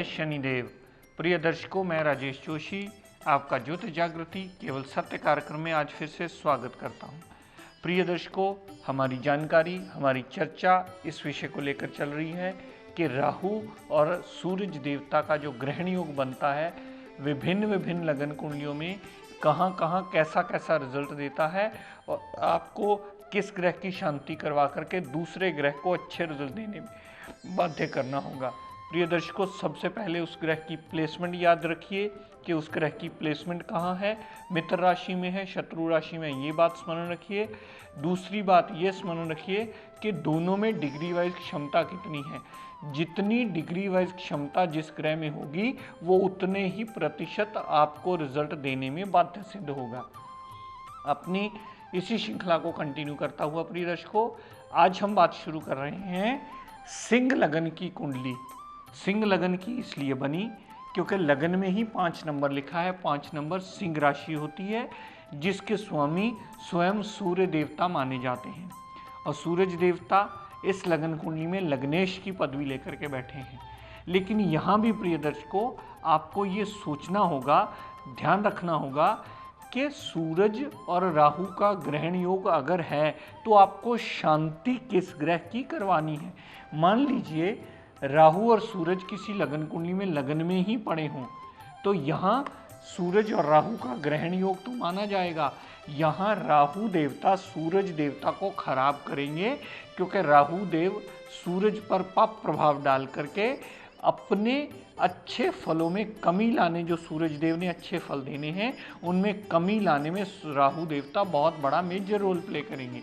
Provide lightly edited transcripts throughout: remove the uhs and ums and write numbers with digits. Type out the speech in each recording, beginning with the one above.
जय शनिदेव। प्रिय दर्शकों, मैं राजेश जोशी आपका ज्योति जागृति केवल सत्य कार्यक्रम में आज फिर से स्वागत करता हूं। प्रिय दर्शकों, हमारी जानकारी, हमारी चर्चा इस विषय को लेकर चल रही है कि राहु और सूरज देवता का जो ग्रहण योग बनता है विभिन्न लगन कुंडलियों में कहाँ कैसा रिजल्ट देता है और आपको किस ग्रह की शांति करवा करके दूसरे ग्रह को अच्छे रिजल्ट देने में बाध्य करना होगा। प्रिय दर्शकों, सबसे पहले उस ग्रह की प्लेसमेंट याद रखिए कि उस ग्रह की प्लेसमेंट कहाँ है, मित्र राशि में है, शत्रु राशि में, ये बात स्मरण रखिए। दूसरी बात ये स्मरण रखिए कि दोनों में डिग्री वाइज क्षमता कितनी है। जितनी डिग्री वाइज क्षमता जिस ग्रह में होगी वो उतने ही प्रतिशत आपको रिजल्ट देने में बाध्य सिद्ध होगा। अपनी इसी श्रृंखला को कंटिन्यू करता हुआ प्रिय दर्शकों, आज हम बात शुरू कर रहे हैं सिंह लगन की कुंडली। सिंह लगन की इसलिए बनी क्योंकि लगन में ही 5 नंबर लिखा है। 5 नंबर सिंह राशि होती है जिसके स्वामी स्वयं सूर्य देवता माने जाते हैं और सूरज देवता इस लगन कुंडली में लग्नेश की पदवी लेकर के बैठे हैं। लेकिन यहाँ भी प्रिय दर्शकों, आपको ये सोचना होगा, ध्यान रखना होगा कि सूरज और राहु का ग्रहण योग अगर है तो आपको शांति किस ग्रह की करवानी है। मान लीजिए राहु और सूरज किसी लगन कुंडली में लगन में ही पड़े हों तो यहाँ सूरज और राहु का ग्रहण योग तो माना जाएगा। यहाँ राहु देवता सूरज देवता को खराब करेंगे क्योंकि राहु देव सूरज पर पाप प्रभाव डाल करके अपने अच्छे फलों में कमी लाने, जो सूरज देव ने अच्छे फल देने हैं उनमें कमी लाने में राहु देवता बहुत बड़ा मेजर रोल प्ले करेंगे।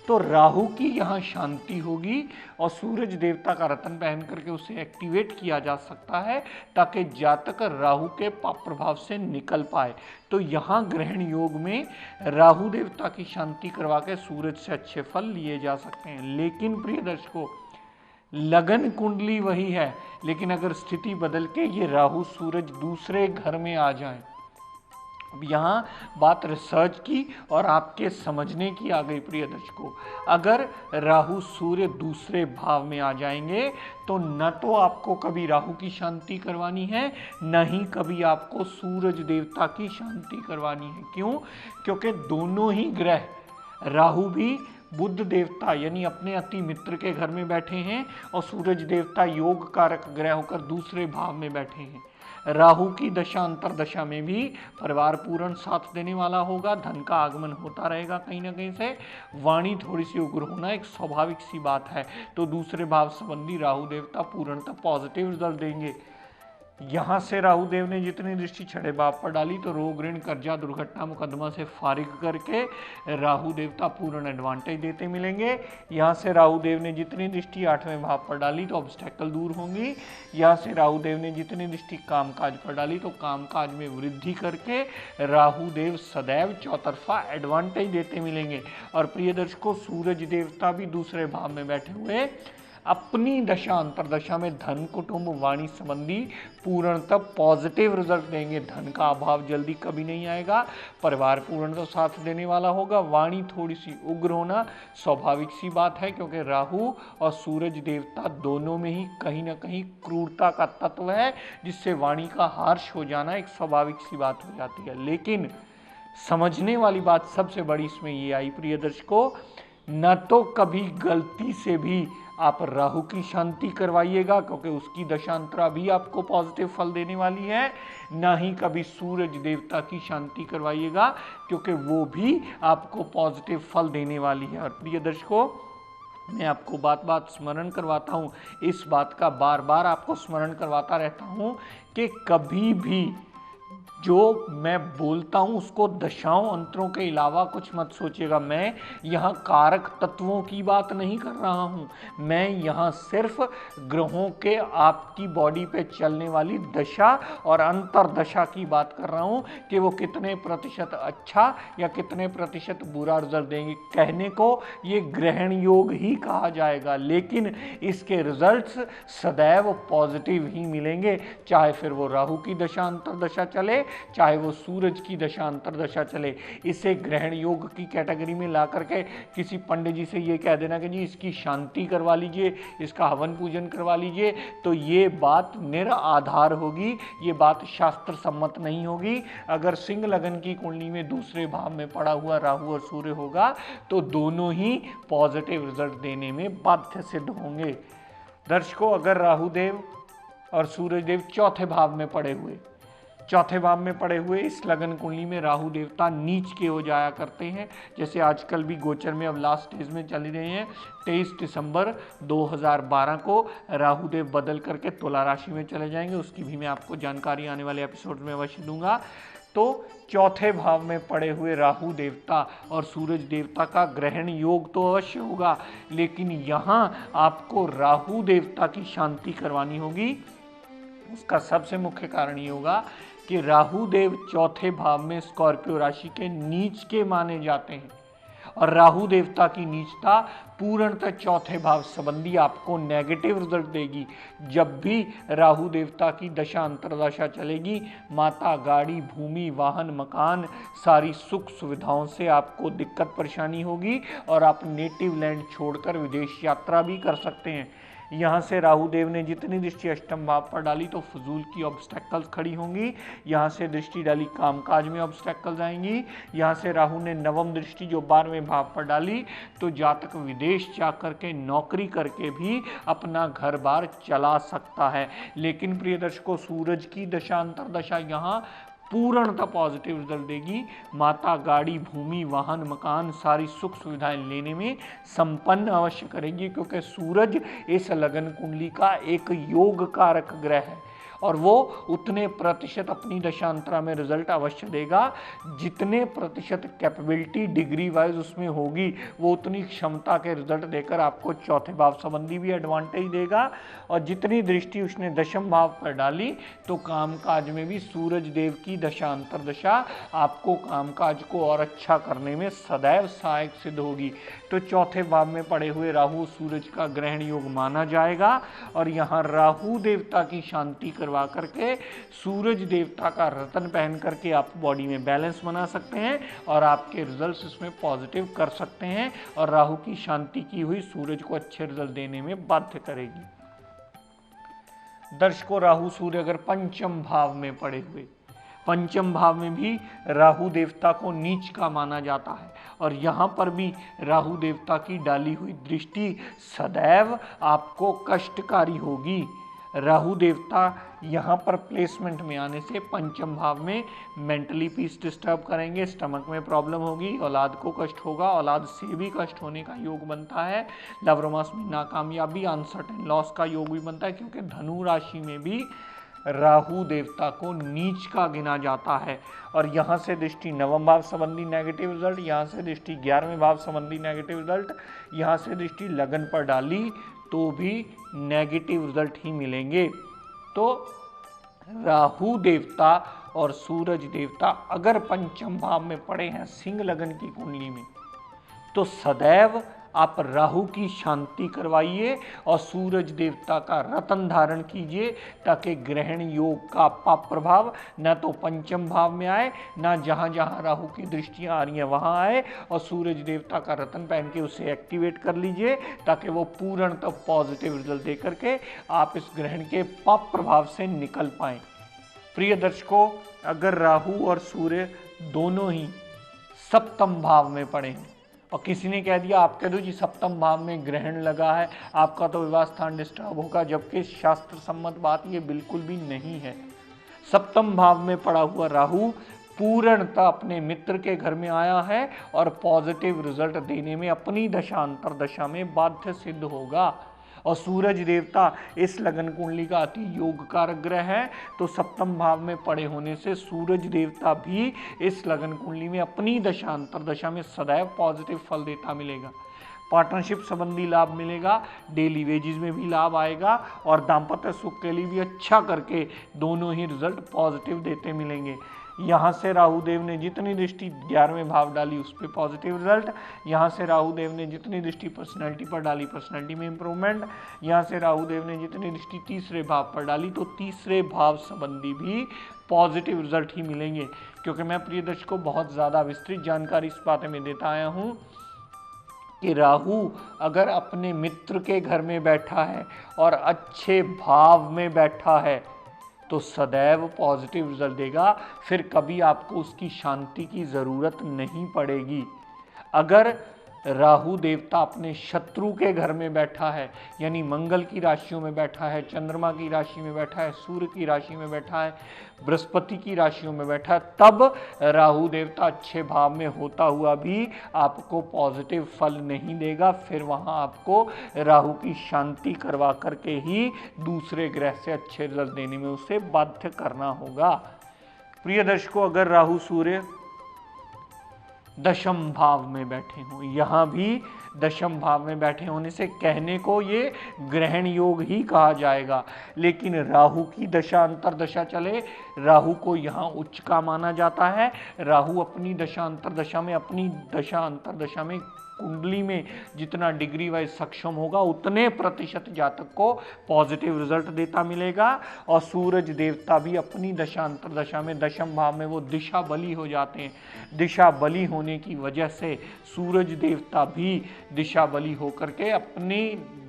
तो राहु की यहाँ शांति होगी और सूरज देवता का रत्न पहन करके उसे एक्टिवेट किया जा सकता है ताकि जातक राहु के पाप प्रभाव से निकल पाए। तो यहाँ ग्रहण योग में राहु देवता की शांति करवा के सूरज से अच्छे फल लिए जा सकते हैं। लेकिन प्रिय दर्शकों, लगन कुंडली वही है, लेकिन अगर स्थिति बदल के ये राहु सूरज दूसरे घर में आ जाए, अब यहाँ बात रिसर्च की और आपके समझने की आ गई प्रिय दर्शकों। अगर राहु सूर्य दूसरे भाव में आ जाएंगे तो न तो आपको कभी राहु की शांति करवानी है, न ही कभी आपको सूरज देवता की शांति करवानी है। क्यों? क्योंकि दोनों ही ग्रह, राहु भी बुध देवता यानी अपने अति मित्र के घर में बैठे हैं और सूरज देवता योग कारक ग्रह होकर दूसरे भाव में बैठे हैं। राहु की दशा अंतर दशा में भी परिवार पूर्ण साथ देने वाला होगा, धन का आगमन होता रहेगा कहीं ना कहीं से। वाणी थोड़ी सी उग्र होना एक स्वाभाविक सी बात है। तो दूसरे भाव संबंधी राहु देवता पूर्णतः पॉजिटिव रिजल्ट देंगे। यहाँ से राहु देव ने जितनी दृष्टि छठे भाव पर डाली तो रोग ऋण कर्जा दुर्घटना मुकदमा से फारिग करके राहु देवता पूर्ण एडवांटेज देते मिलेंगे। यहाँ से राहु देव ने जितनी दृष्टि 8वें भाव पर डाली तो ऑब्स्टेकल दूर होंगी। यहाँ से राहु देव ने जितनी दृष्टि कामकाज पर डाली तो कामकाज में वृद्धि करके राहु देव सदैव चौतरफा एडवांटेज देते मिलेंगे। और प्रिय दर्शकों, सूरज देवता भी दूसरे भाव में बैठे हुए अपनी दशा अंतरदशा में धन कुटुंब वाणी संबंधी पूर्णतः पॉजिटिव रिजल्ट देंगे। धन का अभाव जल्दी कभी नहीं आएगा, परिवार पूर्णतः साथ देने वाला होगा। वाणी थोड़ी सी उग्र होना स्वाभाविक सी बात है क्योंकि राहु और सूरज देवता दोनों में ही कहीं ना कहीं क्रूरता का तत्व है, जिससे वाणी का हार्श हो जाना एक स्वाभाविक सी बात हो जाती है। लेकिन समझने वाली बात सबसे बड़ी इसमें ये आई प्रिय दर्शकों, न तो कभी गलती से भी आप राहु की शांति करवाइएगा क्योंकि उसकी दशांतरा भी आपको पॉजिटिव फल देने वाली है, ना ही कभी सूरज देवता की शांति करवाइएगा क्योंकि वो भी आपको पॉजिटिव फल देने वाली है। और प्रिय दर्शकों, मैं आपको बात स्मरण करवाता हूँ, इस बात का बार बार आपको स्मरण करवाता रहता हूँ कि कभी भी जो मैं बोलता हूँ उसको दशाओं अंतरों के अलावा कुछ मत सोचिएगा। मैं यहाँ कारक तत्वों की बात नहीं कर रहा हूँ, मैं यहाँ सिर्फ ग्रहों के आपकी बॉडी पे चलने वाली दशा और अंतर दशा की बात कर रहा हूँ कि वो कितने प्रतिशत अच्छा या कितने प्रतिशत बुरा रिजल्ट देंगे। कहने को ये ग्रहण योग ही कहा जाएगा, लेकिन इसके रिजल्ट्स सदैव पॉजिटिव ही मिलेंगे, चाहे फिर वो राहु की दशा अंतर दशा चल चले, चाहे वो सूरज की दशा अंतर्दशा चले। इसे ग्रहण योग की कैटेगरी में ला करके किसी पंडित जी से ये कह देना कि जी इसकी शांति करवा लीजिए, इसका हवन पूजन करवा लीजिए, तो ये बात निराधार होगी, ये बात शास्त्र सम्मत नहीं होगी। अगर सिंह लगन की कुंडली में दूसरे भाव में पड़ा हुआ राहु और सूर्य होगा तो दोनों ही पॉजिटिव रिजल्ट देने में बाध्य सिद्ध होंगे। दर्शकों, अगर राहु देव और सूरज देव चौथे भाव में पड़े हुए इस लगन कुंडली में राहु देवता नीच के हो जाया करते हैं। जैसे आजकल भी गोचर में अब लास्ट स्टेज में चल रहे हैं, 23 दिसंबर 2012 को राहु देव बदल करके तुला राशि में चले जाएंगे, उसकी भी मैं आपको जानकारी आने वाले एपिसोड में अवश्य दूंगा। तो चौथे भाव में पड़े हुए राहु देवता और सूरज देवता का ग्रहण योग तो अवश्य होगा, लेकिन यहाँ आपको राहु देवता की शांति करवानी होगी। उसका सबसे मुख्य कारण ये होगा कि राहु देव चौथे भाव में स्कॉर्पियो राशि के नीच के माने जाते हैं, और राहु देवता की नीचता पूर्णतः चौथे भाव संबंधी आपको नेगेटिव रिजल्ट देगी। जब भी राहु देवता की दशा अंतर्दशा चलेगी, माता, गाड़ी, भूमि, वाहन, मकान, सारी सुख सुविधाओं से आपको दिक्कत परेशानी होगी और आप नेटिव लैंड छोड़कर विदेश यात्रा भी कर सकते हैं। यहाँ से राहु देव ने जितनी दृष्टि अष्टम भाव पर डाली तो फजूल की ऑब्स्टेकल्स खड़ी होंगी। यहाँ से दृष्टि डाली कामकाज में ऑब्स्टेकल्स आएंगी। यहाँ से राहु ने नवम दृष्टि जो 12वें भाव पर डाली तो जातक विदेश जाकर के नौकरी करके भी अपना घर बार चला सकता है। लेकिन प्रिय दर्शकों, सूरज की दशा अंतर्दशा यहाँ पूर्णतः पॉजिटिव रिजल्ट देगी। माता, गाड़ी, भूमि, वाहन, मकान, सारी सुख सुविधाएं लेने में संपन्न अवश्य करेगी, क्योंकि सूरज इस लगन कुंडली का एक योग कारक ग्रह है और वो उतने प्रतिशत अपनी दशांतरा में रिजल्ट अवश्य देगा। जितने प्रतिशत कैपेबिलिटी डिग्री वाइज उसमें होगी, वो उतनी क्षमता के रिजल्ट देकर आपको चौथे भाव संबंधी भी एडवांटेज देगा। और जितनी दृष्टि उसने दशम भाव पर डाली तो कामकाज में भी सूरज देव की दशा अंतर्दशा आपको कामकाज को और अच्छा करने में सदैव सहायक सिद्ध होगी। तो चौथे भाव में पड़े हुए राहु सूरज का ग्रहण योग माना जाएगा और यहाँ राहु देवता की शांति करवा करके सूरज देवता का रतन पहन करके आप बॉडी में बैलेंस बना सकते हैं और आपके रिजल्ट्स इसमें पॉजिटिव कर सकते हैं। और राहु की शांति की हुई सूरज को अच्छे रिजल्ट देने में बाध्य करेगी। दर्शकों, राहु सूर्य अगर पंचम भाव में पड़े हुए, पंचम भाव में भी राहु देवता को नीच का माना जाता है और यहाँ पर भी राहु देवता की डाली हुई दृष्टि सदैव आपको कष्टकारी होगी। राहु देवता यहाँ पर प्लेसमेंट में आने से पंचम भाव में मेंटली पीस डिस्टर्ब करेंगे, स्टमक में प्रॉब्लम होगी, औलाद को कष्ट होगा, औलाद से भी कष्ट होने का योग बनता है, लव रोमांस में नाकामयाबी, अनसर्टेन लॉस का योग भी बनता है, क्योंकि धनु राशि में भी राहु देवता को नीच का गिना जाता है। और यहाँ से दृष्टि नवम भाव संबंधी नेगेटिव रिजल्ट, यहाँ से दृष्टि 11वें भाव संबंधी नेगेटिव रिजल्ट, यहाँ से दृष्टि लगन पर डाली तो भी नेगेटिव रिजल्ट ही मिलेंगे। तो राहु देवता और सूरज देवता अगर पंचम भाव में पड़े हैं सिंह लगन की कुंडली में, तो सदैव आप राहु की शांति करवाइए और सूरज देवता का रतन धारण कीजिए, ताकि ग्रहण योग का पाप प्रभाव न तो पंचम भाव में आए, ना जहां जहां राहु की दृष्टियां आ रही हैं वहां आए, और सूरज देवता का रतन पहन के उसे एक्टिवेट कर लीजिए ताकि वो पूर्णतः पॉजिटिव रिजल्ट दे करके आप इस ग्रहण के पाप प्रभाव से निकल पाएं। प्रिय दर्शकों, अगर राहु और सूर्य दोनों ही सप्तम भाव में पड़े हैं और किसी ने कह दिया आप कह दो जी सप्तम भाव में ग्रहण लगा है, आपका तो विवाह स्थान डिस्टर्ब होगा, जबकि शास्त्र सम्मत बात ये बिल्कुल भी नहीं है। सप्तम भाव में पड़ा हुआ राहु पूर्णतः अपने मित्र के घर में आया है और पॉजिटिव रिजल्ट देने में अपनी दशा अंतर्दशा में बाध्य सिद्ध होगा। और सूरज देवता इस लगन कुंडली का अति योग कारक ग्रह है, तो सप्तम भाव में पड़े होने से सूरज देवता भी इस लगन कुंडली में अपनी दशा अंतर्दशा में सदैव पॉजिटिव फल देता मिलेगा। पार्टनरशिप संबंधी लाभ मिलेगा, डेली वेजेस में भी लाभ आएगा और दाम्पत्य सुख के लिए भी अच्छा करके दोनों ही रिजल्ट पॉजिटिव देते मिलेंगे। यहाँ से राहु देव ने जितनी दृष्टि 11वें भाव डाली उस पर पॉजिटिव रिजल्ट, यहाँ से राहु देव ने जितनी दृष्टि पर्सनैलिटी पर डाली पर्सनैलिटी में इंप्रूवमेंट, यहाँ से राहु देव ने जितनी दृष्टि तीसरे भाव पर डाली तो तीसरे भाव संबंधी भी पॉजिटिव रिजल्ट ही मिलेंगे। क्योंकि मैं प्रिय दर्शकों बहुत ज़्यादा विस्तृत जानकारी इस बारे में देता आया हूँ कि राहु अगर अपने मित्र के घर में बैठा है और अच्छे भाव में बैठा है तो सदैव पॉजिटिव रिजल्ट देगा, फिर कभी आपको उसकी शांति की ज़रूरत नहीं पड़ेगी। अगर राहु देवता अपने शत्रु के घर में बैठा है, यानी मंगल की राशियों में बैठा है, चंद्रमा की राशि में बैठा है, सूर्य की राशि में बैठा है, बृहस्पति की राशियों में बैठा है, तब राहु देवता अच्छे भाव में होता हुआ भी आपको पॉजिटिव फल नहीं देगा। फिर वहां आपको राहु की शांति करवा करके ही दूसरे ग्रह से अच्छे रिजल्ट देने में उसे बाध्य करना होगा। प्रिय दर्शकों, अगर राहु सूर्य दशम भाव में बैठे हों, यहाँ भी दशम भाव में बैठे होने से कहने को ये ग्रहण योग ही कहा जाएगा, लेकिन राहु की दशा अंतरदशा चले, राहु को यहाँ उच्च का माना जाता है। राहु अपनी दशा अंतरदशा में, अपनी दशा अंतरदशा में कुंडली में जितना डिग्री वाइज सक्षम होगा उतने प्रतिशत जातक को पॉजिटिव रिजल्ट देता मिलेगा। और सूरज देवता भी अपनी दशा अंतरदशा में दशम भाव में वो दिशा बली हो जाते हैं। दिशा बली होने की वजह से सूरज देवता भी दिशा बली होकर के अपनी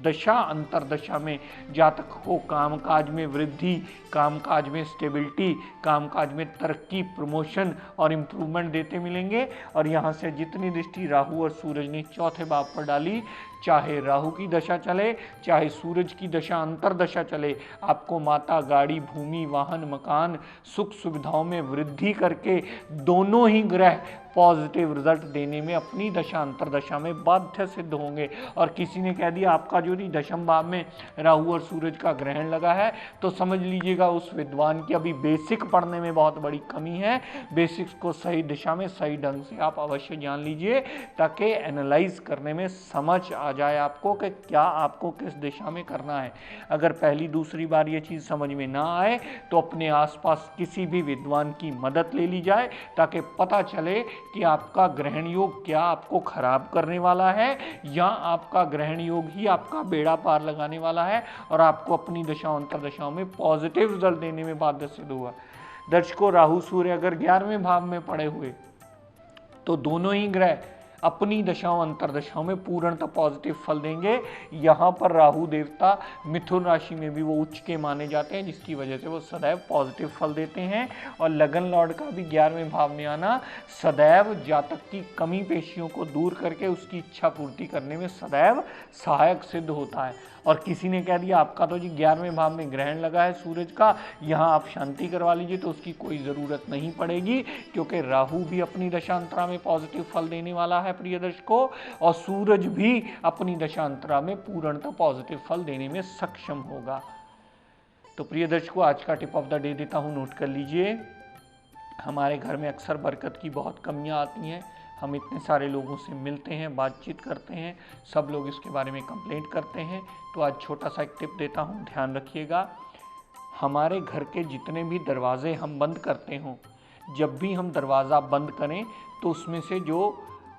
दशा अंतरदशा में जातक को कामकाज में वृद्धि, कामकाज में स्टेबिलिटी, कामकाज में तरक्की, प्रमोशन और इम्प्रूवमेंट देते मिलेंगे। और यहाँ से जितनी दृष्टि राहु और सूरज ने चौथे भाव पर डाली, चाहे राहु की दशा चले चाहे सूरज की दशा अंतरदशा चले, आपको माता, गाड़ी, भूमि, वाहन, मकान, सुख सुविधाओं में वृद्धि करके दोनों ही ग्रह पॉजिटिव रिजल्ट देने में अपनी दशा अंतरदशा में बाध्य सिद्ध होंगे। और किसी ने कह दिया आपका जो नहीं दशम भाव में राहु और सूरज का ग्रहण लगा है, तो समझ लीजिएगा उस विद्वान की अभी बेसिक पढ़ने में बहुत बड़ी कमी है। बेसिक्स को सही दिशा में सही ढंग से आप अवश्य जान लीजिए, ताकि एनालाइज करने में समझ आ जाए आपको कि क्या आपको किस दिशा में करना है। अगर पहली दूसरी बार ये चीज़ समझ में ना आए तो अपने आसपास किसी भी विद्वान की मदद ले ली जाए, ताकि पता चले कि आपका ग्रहण योग क्या आपको खराब करने वाला है या आपका ग्रहण योग ही आपका बेड़ा पार लगाने वाला है और आपको अपनी दशाओं अंतरदशाओं में पॉजिटिव रिजल्ट देने में बाध्य सिद्ध हुआ। दर्शकों, राहु सूर्य अगर 11वें भाव में पड़े हुए तो दोनों ही ग्रह अपनी दशाओं अंतरदशाओं में पूर्णतः पॉजिटिव फल देंगे। यहाँ पर राहु देवता मिथुन राशि में भी वो उच्च के माने जाते हैं, जिसकी वजह से वो सदैव पॉजिटिव फल देते हैं। और लगन लॉर्ड का भी 11वें भाव में आना सदैव जातक की कमी पेशियों को दूर करके उसकी इच्छा पूर्ति करने में सदैव सहायक सिद्ध होता है। और किसी ने कह दिया आपका तो जी 11वें भाव में ग्रहण लगा है सूरज का, यहाँ आप शांति करवा लीजिए, तो उसकी कोई ज़रूरत नहीं पड़ेगी, क्योंकि राहु भी अपनी दशांतरा में पॉजिटिव फल देने वाला है प्रिय दर्शकों, और सूरज भी अपनी दशांतरा में पूर्णतः पॉजिटिव फल देने में सक्षम होगा। तो प्रिय दर्शकों, आज का टिप ऑफ द डे देता हूँ, नोट कर लीजिए। हमारे घर में अक्सर बरकत की बहुत कमियाँ आती हैं। हम इतने सारे लोगों से मिलते हैं, बातचीत करते हैं, सब लोग इसके बारे में कंप्लेंट करते हैं। तो आज छोटा सा एक टिप देता हूँ, ध्यान रखिएगा। हमारे घर के जितने भी दरवाजे हम बंद करते हों, जब भी हम दरवाज़ा बंद करें तो उसमें से जो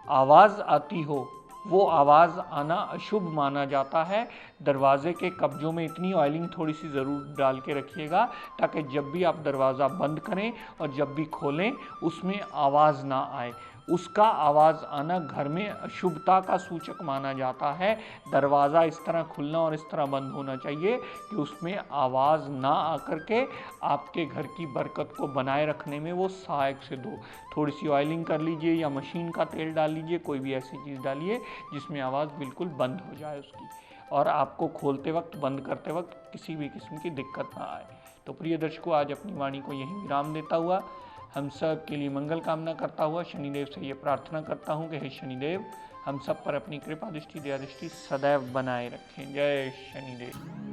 आवाज़ आती हो वो आवाज़ आना अशुभ माना जाता है। दरवाजे के कब्जों में इतनी ऑयलिंग थोड़ी सी ज़रूर डाल के रखिएगा, ताकि जब भी आप दरवाज़ा बंद करें और जब भी खोलें उसमें आवाज़ ना आए। उसका आवाज़ आना घर में अशुभता का सूचक माना जाता है। दरवाज़ा इस तरह खुलना और इस तरह बंद होना चाहिए कि उसमें आवाज़ ना आकर के आपके घर की बरकत को बनाए रखने में वो सहायक सिद्ध हो। थोड़ी सी ऑयलिंग कर लीजिए या मशीन का तेल डाल लीजिए, कोई भी ऐसी चीज़ डालिए जिसमें आवाज़ बिल्कुल बंद हो जाए उसकी, और आपको खोलते वक्त बंद करते वक्त किसी भी किस्म की दिक्कत ना आए। तो प्रिय दर्शकों, आज अपनी वाणी को यहीं विराम देता हुआ हम सब के लिए मंगल कामना करता हुआ शनिदेव से ये प्रार्थना करता हूँ कि हे शनिदेव हम सब पर अपनी कृपा दृष्टि, दया दृष्टि सदैव बनाए रखें। जय शनिदेव।